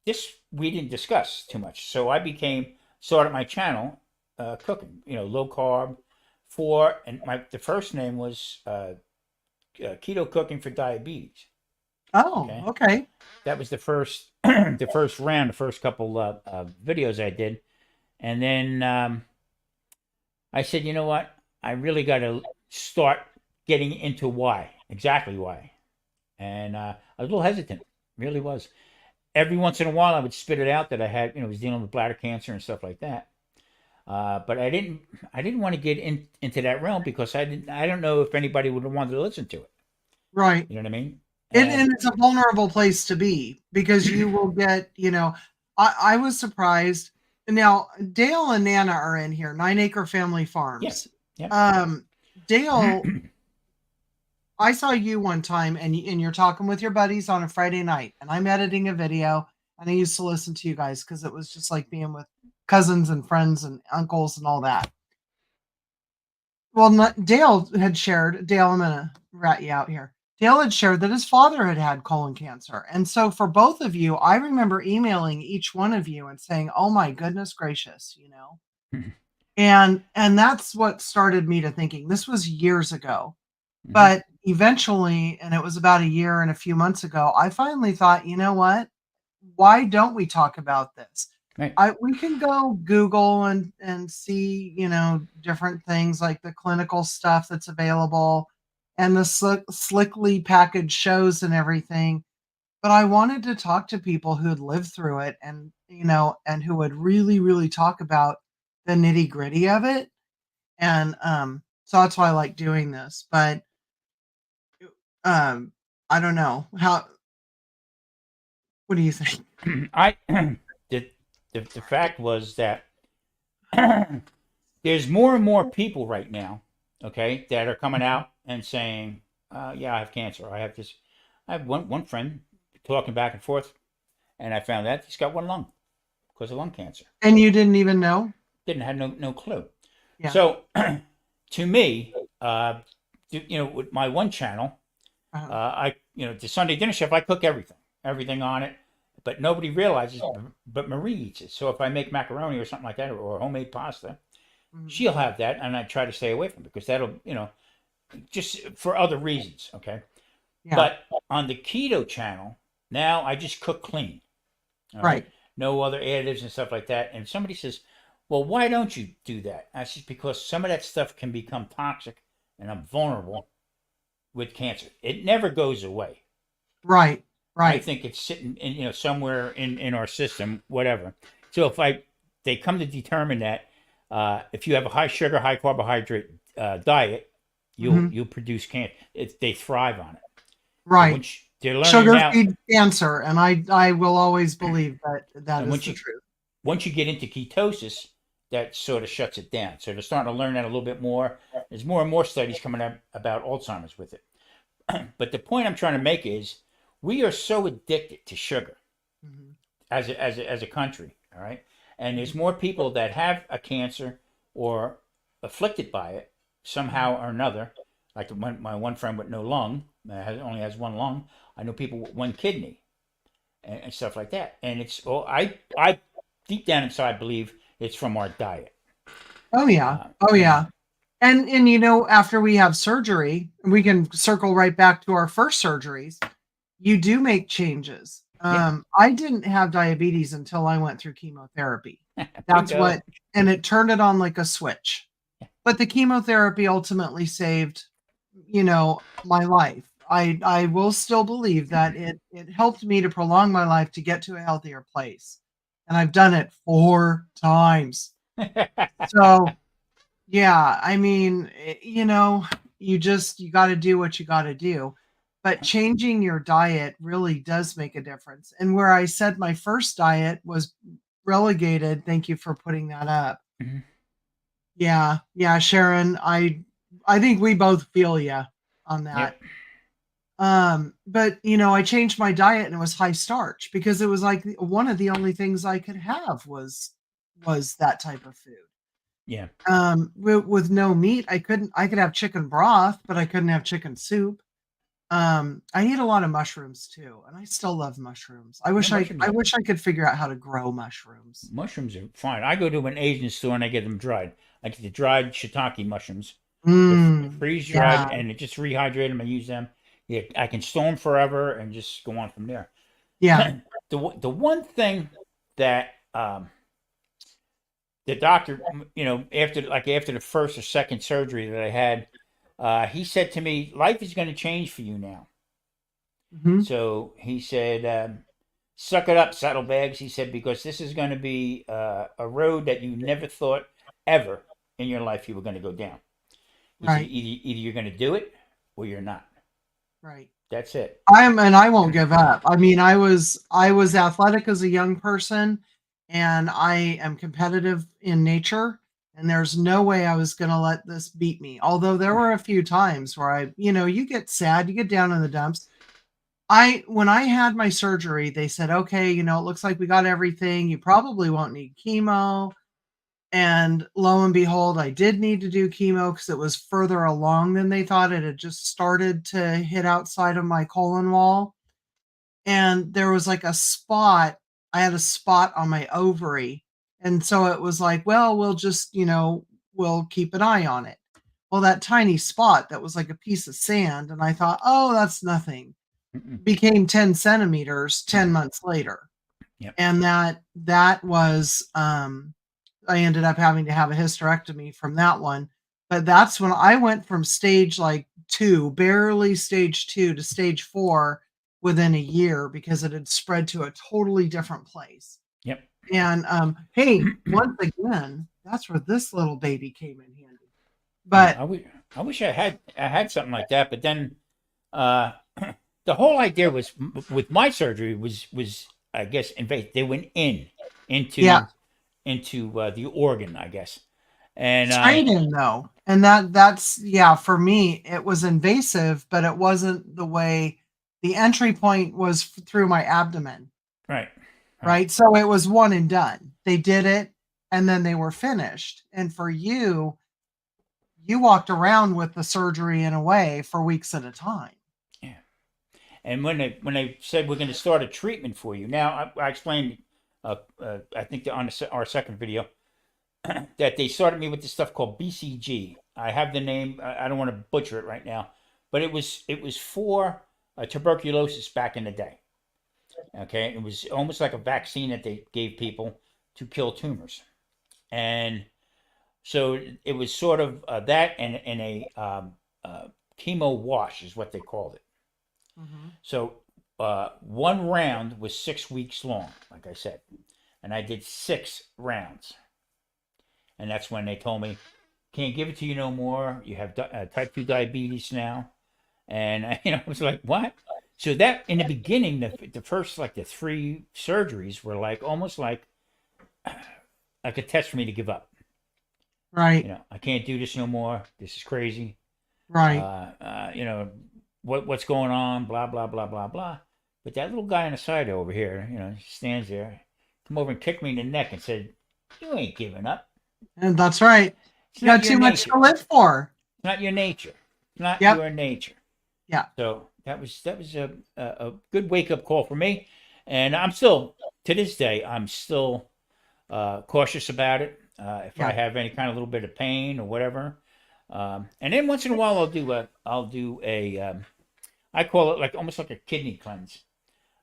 this we didn't discuss too much. So I started my channel, cooking. Low carb and the first name was keto cooking for diabetes. Oh, Okay, okay. that was the first the first round, the first couple videos I did, and then I said, you know what, I really got to start getting into why exactly why, and I was a little hesitant, really was. Every once in a while, I would spit it out that I had, was dealing with bladder cancer and stuff like that. But I didn't want to get into that realm because I don't know if anybody would have wanted to listen to it. Right. You know what I mean? And And it's a vulnerable place to be, because you will get, I was surprised. Now, Dale and Nana are in here, 9 Acre Family yeah, Farms. yeah, Um, Dale, I saw you one time, and you're talking with your buddies on a Friday night, and I'm editing a video, and I used to listen to you guys because it was just like being with cousins and friends and uncles and all that. Well, Dale had shared. Dale, I'm gonna rat you out here. Dale had shared that his father had had colon cancer, and so for both of you, I remember emailing each one of you and saying, "Oh my goodness gracious," and that's what started me to thinking. This was years ago, hmm, but eventually, and it was about a year and a few months ago, I finally thought, you know what? Why don't we talk about this? right. We can go Google and see, different things like the clinical stuff that's available and the slickly packaged shows and everything. But I wanted to talk to people who had lived through it, and who would really, really talk about the nitty gritty of it. And so that's why I like doing this. But um, I don't know what do you think? I the, the fact was that there's more and more people right now, okay, that are coming out and saying, "Yeah, I have cancer. I have this." I have one friend talking back and forth, and I found that he's got one lung because of lung cancer. And you didn't even know? Didn't have no clue. Yeah. So to me, with my one channel, Uh-huh. the Sunday dinner chef, I cook everything on it, but nobody realizes. But Marie eats it. So if I make macaroni or something like that, or homemade pasta, Mhm. she'll have that, and I try to stay away from it because that'll, just for other reasons. Okay, Yeah. but on the keto channel now, I just cook clean. All right. Right. No other additives and stuff like that. And somebody says, well, why don't you do that? I said, because some of that stuff can become toxic and I'm vulnerable with cancer. It never goes away. Right. I Right. think it's sitting in, somewhere in our system, whatever. So if they come to determine that if you have a high sugar, high carbohydrate diet, Hmm. you'll produce cancer. They thrive on it. So Right. once they're learning Sugar now, feeds cancer, and I will always believe that that and is the truth. once you get into ketosis, that sort of shuts it down. So they're starting to learn that a little bit more. There's more and more studies coming up about Alzheimer's with it. But the point I'm trying to make is we are so addicted to sugar Hmm. as a country, all right? And there's more people that have a cancer or afflicted by it somehow or another. Like my one friend with no lung, only has one lung. I know people with one kidney and stuff like that. And it's all I deep down inside believe it's from our diet. Oh yeah. Oh You know, yeah. And after we have surgery, we can circle right back to our first surgeries. You do make changes. yeah, I didn't have diabetes until I went through chemotherapy. That's bingo. what, and it turned it on like a switch. But the chemotherapy ultimately saved, my life. I will still believe that it helped me to prolong my life to get to a healthier place. And I've done it 4 times. So, yeah, I mean, you got to do what you got to do. But changing your diet really does make a difference. And where I said my first diet was relegated, thank you for putting that up. Mhm. Yeah, yeah, Sharon, I think we both feel you on that. Yep. But I changed my diet and it was high starch because it was like one of the only things I could have was that type of food. Yeah. With no meat, I could have chicken broth, but I couldn't have chicken soup. I eat a lot of mushrooms too, and I still love mushrooms. Yeah. I wish I could figure out how to grow mushrooms. Mushrooms are fine. I go to an Asian store and I get them dried. I get the dried shiitake mushrooms. They're freeze dried Yeah, and it just rehydrate them and use them. Yeah, I can store them forever and just go on from there. yeah. The one thing that the doctor, after the first or second surgery that I had, he said to me, "Life is going to change for you now." Mhm. So he said, "Suck it up, saddlebags." He said because this is going to be a road that you never thought ever in your life you were going to go down. He said, Right, either you're going to do it or you're not. right. That's it. I won't give up. I mean, I was athletic as a young person, and I am competitive in nature, and there's no way I was gonna let this beat me. Although there were a few times where you get sad, you get down in the dumps. I When I had my surgery, they said, "Okay, it looks like we got everything. You probably won't need chemo." And lo and behold, I did need to do chemo because it was further along than they thought. It had just started to hit outside of my colon wall. And there was like a spot. I had a spot on my ovary. And so it was like, well, we'll just, we'll keep an eye on it. Well, that tiny spot that was like a piece of sand. And I thought, oh, that's nothing, Mm-mm. became 10 centimeters 10 months later. Yep. And that was I ended up having to have a hysterectomy from that one. But that's when I went from stage like 2, barely stage 2 to stage 4 within a year because it had spread to a totally different place. Yep. And hey, once again, that's where this little baby came in handy. Yeah. But I wish I had something like that, but then uh, the whole idea was with my surgery was I guess invasive. They went yeah, into the organ, I guess, and straight in though. And that's yeah, for me it was invasive, but it wasn't the way the entry point was through my abdomen. right, right. Right? So it was one and done. They did it and then they were finished. And for you walked around with the surgery in a way for weeks at a time. Yeah. And when they said we're going to start a treatment for you, now I explained, I think on our second video, that they started me with this stuff called BCG. I have the name. I don't want to butcher it right now, but it was for tuberculosis back in the day. Okay, it was almost like a vaccine that they gave people to kill tumors, and so it was sort of that and a chemo wash is what they called it. Mhm. So one round was 6 weeks long, like I said, and I did 6 rounds, and that's when they told me can't give it to you no more. You have type 2 diabetes now, and I was like, what? So that in the beginning, the first like the 3 surgeries were like almost like a test for me to give up. Right. I can't do this no more. This is crazy. Right. You know, what's going on? Blah blah blah blah blah. But that little guy on the side over here, stands there, come over and kicked me in the neck and said, "You ain't giving up. And that's right. It's You got not your too much nature. to live for. It's not your nature. It's not Yep. your nature." Yeah. So that was a good wake up call for me, and I'm still to this day I'm still cautious about it. If I Yeah. have any kind of little bit of pain or whatever, and then once in a while I'll do a I call it like almost like a kidney cleanse.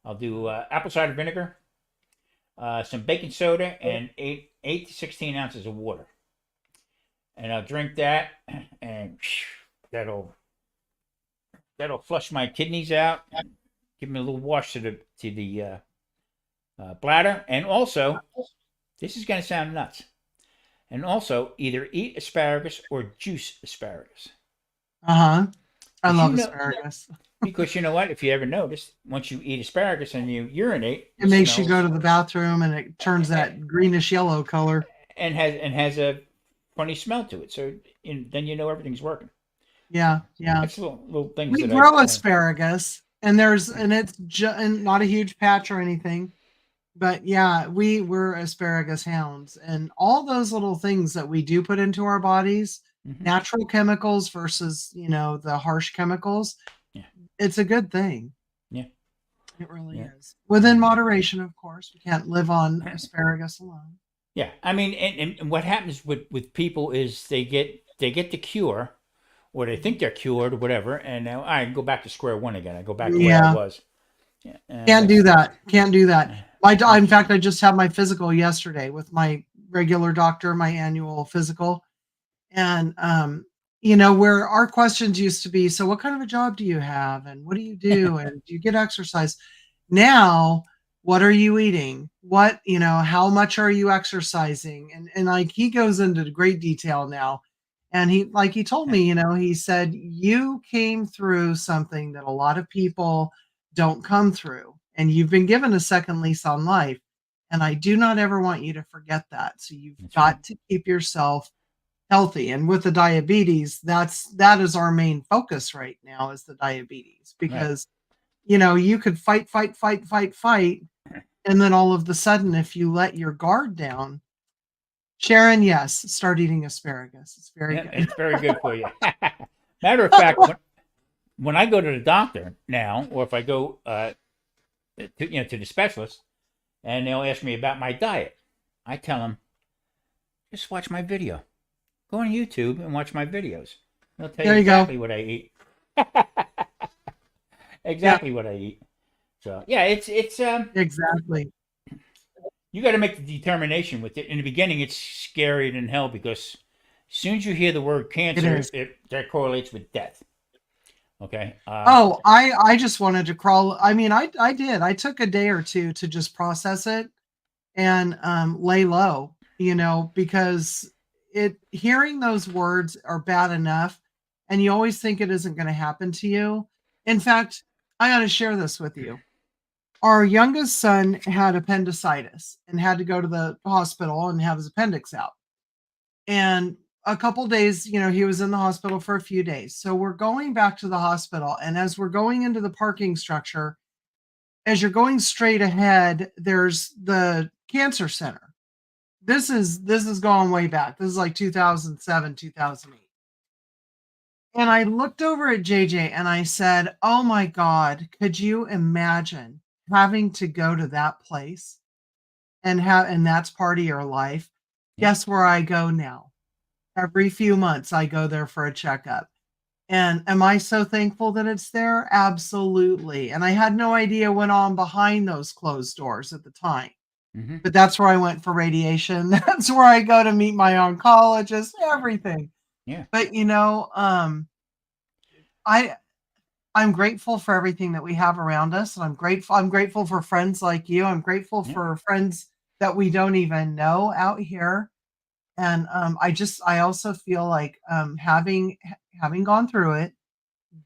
I'll do apple cider vinegar, some baking soda, and 8 to 16 ounces of water, and I'll drink that, and that'll that'll flush my kidneys out, give me a little wash to the bladder, and also this is going to sound nuts. And also, either eat asparagus or juice asparagus. Uh-huh. I Because love asparagus. because you know what? If you ever notice, once you eat asparagus and you urinate, It makes you go smells to the bathroom and it turns that greenish yellow color. and has a funny smell to it. So then you know everything's working. Yeah. Yeah. That's little things We that grow I asparagus and and not a huge patch or anything. But yeah, we're asparagus hounds, and all those little things that we do put into our bodies, mhm. natural chemicals versus, the harsh chemicals, Yeah, it's a good thing. yeah, It really yeah. is. Within moderation, of course. We can't live on asparagus alone. Yeah, I mean, and what happens with people is they get the cure, or they think they're cured, or whatever, and now I go back to square one again. I go back to where I Yeah, was. Yeah, can't do that. Can't do that. In that's fact, I just had my physical yesterday with my regular doctor, my annual physical. And where our questions used to be, so what kind of a job do you have? And what do you do? And do you get exercise? Now, what are you eating? How much are you exercising? And like he goes into great detail now. And he told me, he said, you came through something that a lot of people don't come through. And you've been given a second lease on life. And I do not ever want you to forget that. So you've right. got to keep yourself healthy. And with the diabetes, that is our main focus right now, is the diabetes, Right. because you could fight, fight, fight, fight, fight, and then all of the sudden, if you let your guard down, Sharon, yes, start eating asparagus. It's very Yeah, good. it's very good for you. Matter of fact, when I go to the doctor now, or if I go to the specialist, and they'll ask me about my diet, I tell them, just watch my video. Go on YouTube and watch my videos. They'll tell you There you go. exactly what I eat. Yeah, Exactly what I eat. So yeah, it's exactly. you got to make the determination with it. In the beginning, it's scary than hell because as soon as you hear the word It cancer, is. that correlates with death. Okay. Oh, I just wanted to crawl. I mean, I did. I took a day or two to just process it and lay low, because hearing those words are bad enough, and you always think it isn't going to happen to you. In fact, I got to share this with you. Our youngest son had appendicitis and had to go to the hospital and have his appendix out. And a couple days, he was in the hospital for a few days. So we're going back to the hospital, and as we're going into the parking structure, as you're going straight ahead, there's the cancer center. This is going way back. This is like 2007, 2008. And I looked over at JJ and I said, "Oh my God, could you imagine having to go to that place and that's part of your life?" yeah. Guess where I go now? Every few months I go there for a checkup. And am I so thankful that it's there? Absolutely. And I had no idea what went on behind those closed doors at the time. Hmm. But that's where I went for radiation. That's where I go to meet my oncologist, everything. Yeah. But I'm grateful for everything that we have around us, and I'm grateful for friends like you. I'm grateful Yeah. for friends that we don't even know out here. And I also feel like having gone through it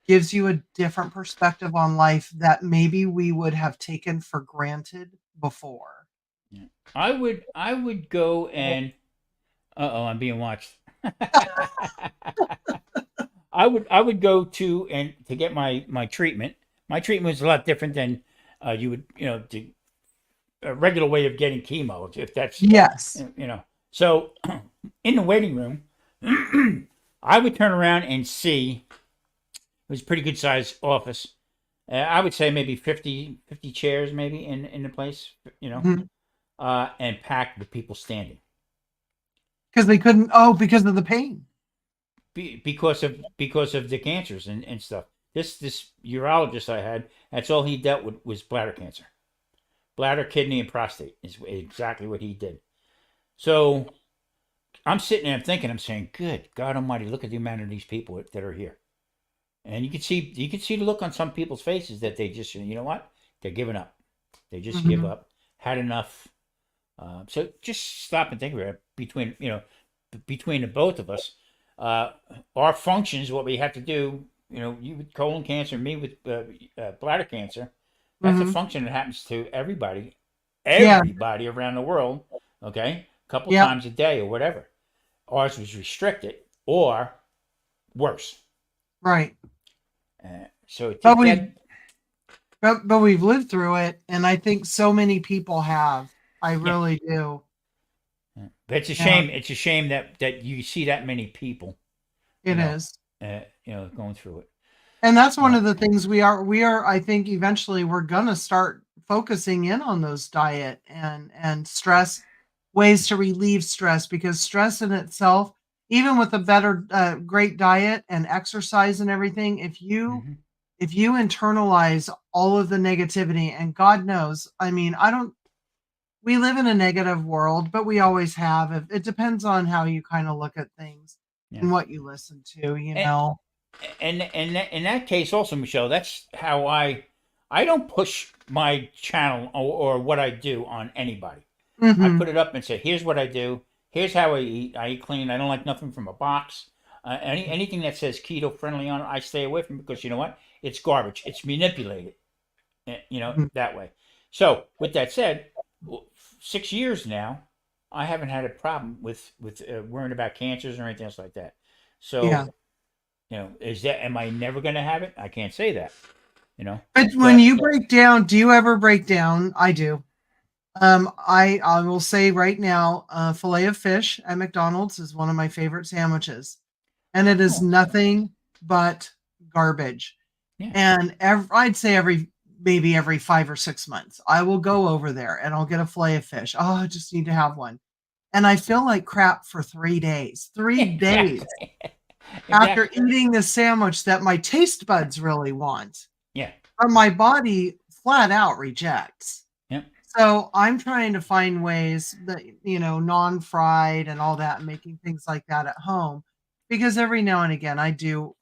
gives you a different perspective on life that maybe we would have taken for granted before. Yeah. I would go and uh-oh, I'm being watched. I would go to get my treatment. My treatment was a lot different than you would a regular way of getting chemo if that's Yes. So in the waiting room, I would turn around and see it was a pretty good sized office. I would say maybe 50 chairs maybe in the place, Mhm. and packed with people standing. Because they couldn't. Oh, because of the pain. Because of the cancers and stuff. This urologist I had, that's all he dealt with was bladder cancer, bladder, kidney, and prostate is exactly what he did. So I'm sitting there, I'm thinking, I'm saying, "Good God Almighty, look at the amount of these people that are here." And you could see the look on some people's faces that they just, you know what, they're giving up. They just give Mhm. up, had enough. So just stop and think about it. Between the both of us, uh, our functions, what we have to do. You with colon cancer, me with bladder cancer. That's a Mhm. function that happens to everybody, Yeah. everybody around the world. Okay, a couple Yep. times a day or whatever. Ours was restricted or worse. Right. So it But just we've that. but we've lived through it, and I think so many people have. I Yeah. really do. Yeah. But it's a Yeah, shame. It's a shame that you see that many people, you it know, is. going through it. And that's one Uh, of the things we are I think eventually we're gonna start focusing in on those diet and stress ways to relieve stress, because stress in itself, even with a better great diet and exercise and everything, mhm. if you internalize all of the negativity, and God knows, I mean, I don't we live in a negative world, but we always have. It depends on how you kind of look at things Yeah. and what you listen to, you And know. in that case also, Michelle, that's how I don't push my channel or what I do on anybody. I Mhm. put it up and say, here's what I do. Here's how I eat. I eat clean. I don't like nothing from a box. Anything that says keto friendly on it, I stay away from because you know what? It's garbage. It's manipulated. Mhm. That way. So with that said, 6 years now, I haven't had a problem with worrying about cancers or anything else like that. Yeah. So is that am I never going to have it? I can't say that. You know, But when but you break down, do you ever break down? I do. I will say right now, filet of fish at McDonald's is one of my favorite sandwiches, and it is oh nothing but garbage. yeah, And I'd say maybe every 5 or 6 months, I will go over there and I'll get a filet of fish. Oh, I just need to have one, and I feel like crap for 3 days. Three days exactly, after exactly. eating the sandwich that my taste buds really want, Yeah, but my body flat out rejects. yeah, So I'm trying to find ways that, non-fried and all that, and making things like that at home, because every now and again I do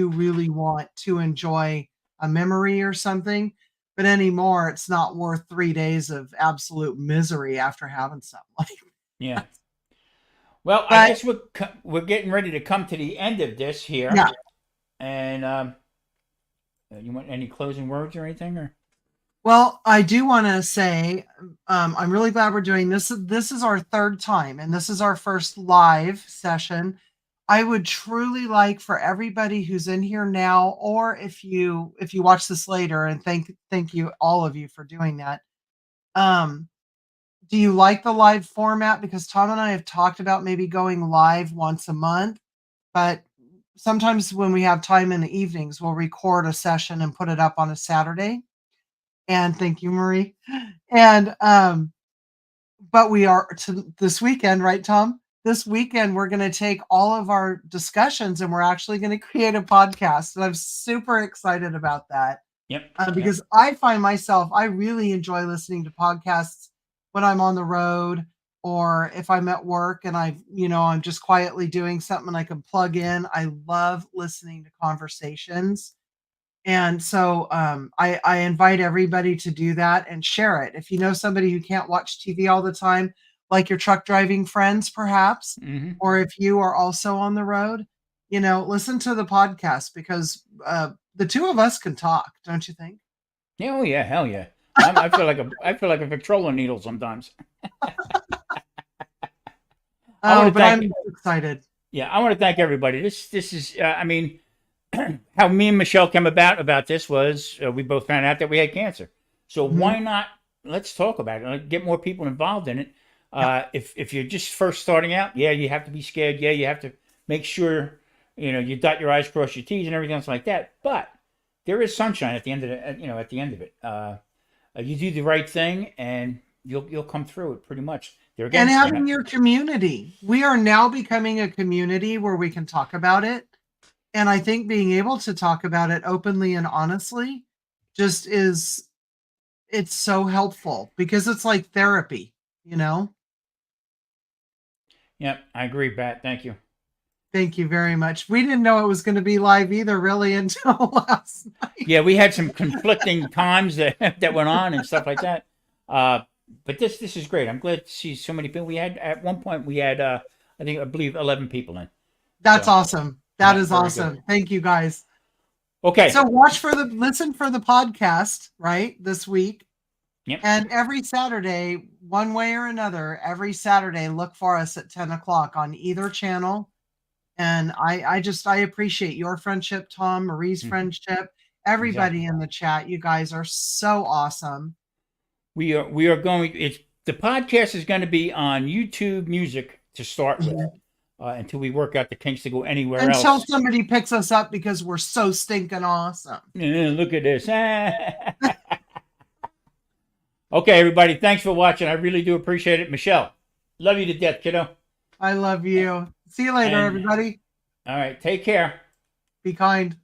really want to enjoy a memory or something, but anymore it's not worth 3 days of absolute misery after having something like yeah. that. Well, I But guess we're getting ready to come to the end of this here, yeah, and you want any closing words or anything, or well, I do want to say, I'm really glad we're doing this. This is our third time, and this is our first live session. I would truly like for everybody who's in here now, or if you watch this later, and thank you all of you for doing that. Um, do you like the live format? Because Tom and I have talked about maybe going live once a month, but sometimes when we have time in the evenings, we'll record a session and put it up on a Saturday. And thank you, Marie. And but we are to this weekend, right, Tom? This weekend, we're going to take all of our discussions and we're actually going to create a podcast. And I'm super excited about that, yep, yep, because I find myself, I really enjoy listening to podcasts when I'm on the road. or if I'm at work and I'm just quietly doing something I can plug in. I love listening to conversations. And so I invite everybody to do that and share it. If you know somebody who can't watch TV all the time, like your truck driving friends, perhaps, Hmm. or if you are also on the road, listen to the podcast because the two of us can talk, don't you think? Yeah, oh yeah, hell yeah. I feel like a Victrola needle sometimes. I want Oh, to but I'm thank excited. Yeah, I want to thank everybody. This is I mean, how me and Michelle came about this was we both found out that we had cancer. So Mhm. why not let's talk about it. Like, get more people involved in it. Yep. If you're just first starting out, yeah, you have to be scared. Yeah, you have to make sure you dot your I's, cross your T's, and everything else like that. But there is sunshine at the end of at the end of it. You do the right thing, and you'll come through it pretty much. There And again, having your community. We are now becoming a community where we can talk about it. And I think being able to talk about it openly and honestly just is it's so helpful because it's like therapy, you know? yeah, I agree, Pat. Thank you. Thank you very much. We didn't know it was going to be live either really until last night. Yeah, we had some conflicting times that that went on and stuff like that. Uh, but this is great. I'm glad to see so many people. We had at one point we had I believe 11 people in. That's So awesome. That yeah, is very good. awesome. Thank you guys. Okay. So listen for the podcast, right? This week. Yep. And every Saturday, one way or another, every Saturday, look for us at 10 o'clock on either channel. And I appreciate your friendship, Tom, Marie's Mhm. friendship, Exactly. everybody in the chat. You guys are so awesome. We are going. It's the podcast is going to be on YouTube Music to start with Mhm. until we work out the kinks to go anywhere Until else. somebody picks us up because we're so stinking awesome. Look at this. Okay, everybody. Thanks for watching. I really do appreciate it. Michelle, love you to death, kiddo. I love you. See you later, And everybody. all right, take care. Be kind.